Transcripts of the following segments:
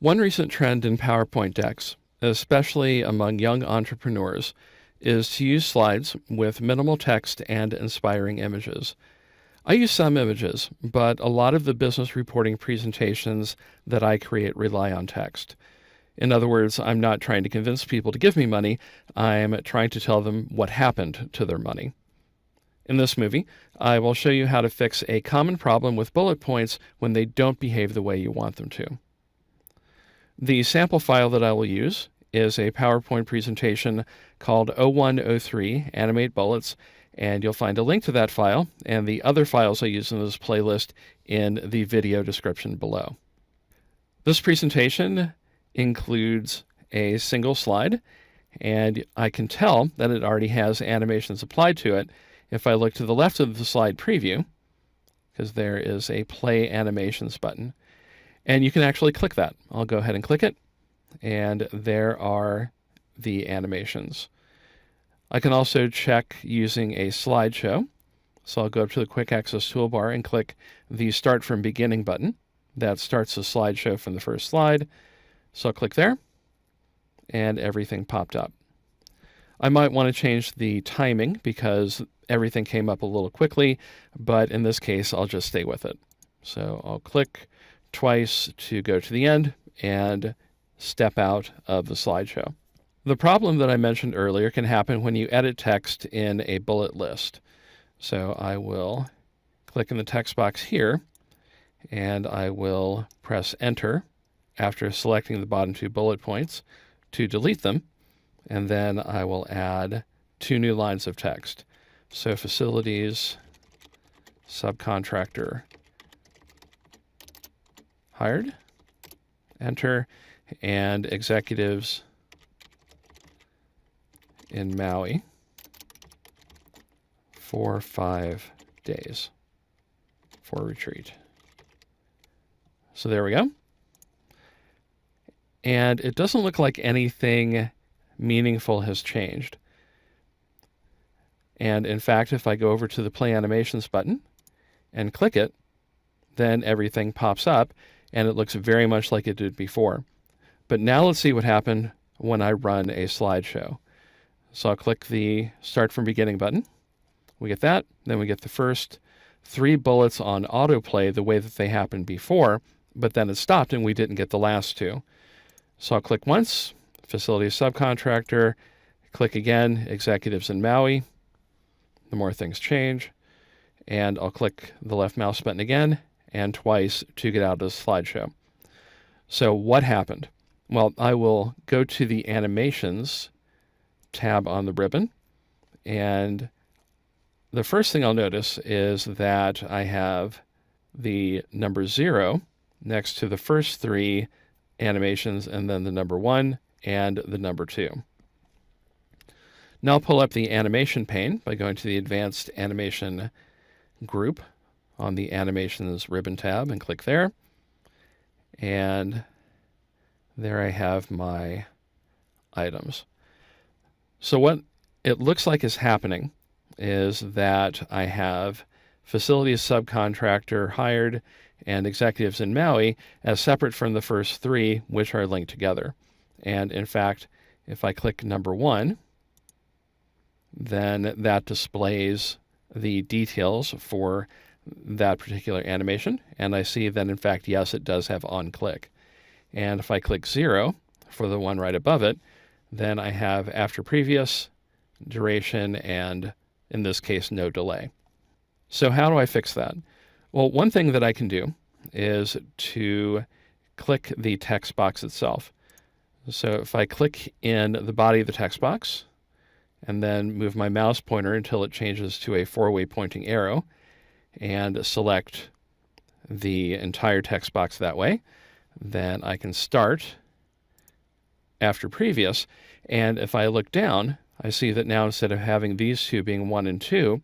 One recent trend in PowerPoint decks, especially among young entrepreneurs, is to use slides with minimal text and inspiring images. I use some images, but a lot of the business reporting presentations that I create rely on text. In other words, I'm not trying to convince people to give me money, I'm trying to tell them what happened to their money. In this movie, I will show you how to fix a common problem with bullet points when they don't behave the way you want them to. The sample file that I will use is a PowerPoint presentation called 0103 Animate Bullets, and you'll find a link to that file and the other files I use in this playlist in the video description below. This presentation includes a single slide, and I can tell that it already has animations applied to it if I look to the left of the slide preview, because there is a Play Animations button. And you can actually click that. I'll go ahead and click it, and there are the animations. I can also check using a slideshow. So I'll go up to the Quick Access toolbar and click the Start from Beginning button. That starts the slideshow from the first slide. So I'll click there, and everything popped up. I might want to change the timing because everything came up a little quickly, but in this case, I'll just stay with it. So I'll click twice to go to the end and step out of the slideshow. The problem that I mentioned earlier can happen when you edit text in a bullet list. So I will click in the text box here, and I will press Enter after selecting the bottom two bullet points to delete them, and then I will add two new lines of text. So facilities, subcontractor, hired, enter, and executives in Maui for 5 days for retreat. So there we go. And it doesn't look like anything meaningful has changed. And in fact, if I go over to the Play Animations button and click it, then everything pops up and it looks very much like it did before. But now let's see what happened when I run a slideshow. So I'll click the Start from Beginning button. We get that. Then we get the first 3 bullets on autoplay the way that they happened before, but then it stopped and we didn't get the last 2. So I'll click once, Facilities Subcontractor, click again, Executives in Maui. The more things change. And I'll click the left mouse button again and twice to get out of the slideshow. So what happened? Well, I will go to the Animations tab on the ribbon, and the first thing I'll notice is that I have the number 0 next to the first 3 animations, and then the number 1 and the number 2. Now I'll pull up the animation pane by going to the Advanced Animation group on the Animations ribbon tab and click there. And there I have my items. So what it looks like is happening is that I have Facilities Subcontractor hired and Executives in Maui as separate from the first 3, which are linked together. And in fact, if I click number 1, then that displays the details for that particular animation. And I see that, in fact, yes, it does have on click. And if I click 0 for the one right above it, then I have after previous, duration, and in this case, no delay. So how do I fix that? Well, one thing that I can do is to click the text box itself. So if I click in the body of the text box and then move my mouse pointer until it changes to a 4-way pointing arrow and select the entire text box that way, then I can start after previous. And if I look down, I see that now instead of having these 2 being 1 and 2,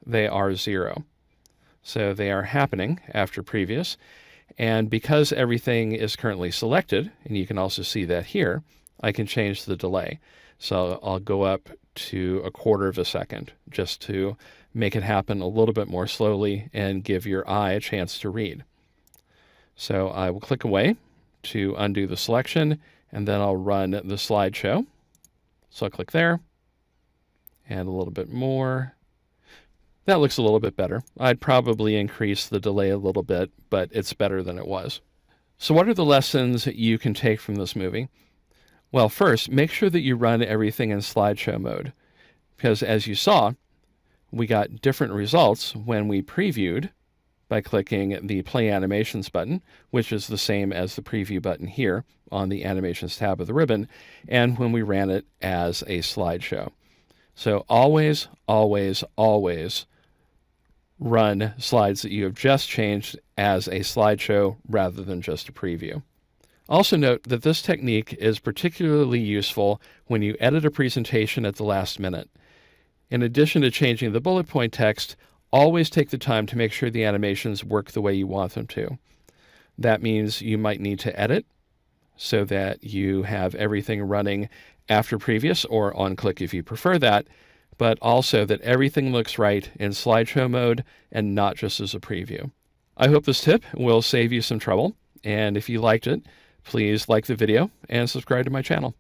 they are 0. So they are happening after previous. And because everything is currently selected, and you can also see that here, I can change the delay. So I'll go up to 1/4 second just to make it happen a little bit more slowly and give your eye a chance to read. So I will click away to undo the selection, and then I'll run the slideshow. So I'll click there, and a little bit more. That looks a little bit better. I'd probably increase the delay a little bit, but it's better than it was. So what are the lessons you can take from this movie? Well, first, make sure that you run everything in slideshow mode, because as you saw, we got different results when we previewed by clicking the Play Animations button, which is the same as the Preview button here on the Animations tab of the ribbon, and when we ran it as a slideshow. So always, always, always run slides that you have just changed as a slideshow rather than just a preview. Also note that this technique is particularly useful when you edit a presentation at the last minute. In addition to changing the bullet point text, always take the time to make sure the animations work the way you want them to. That means you might need to edit so that you have everything running after previous or on click if you prefer that, but also that everything looks right in slideshow mode and not just as a preview. I hope this tip will save you some trouble, and if you liked it, please like the video and subscribe to my channel.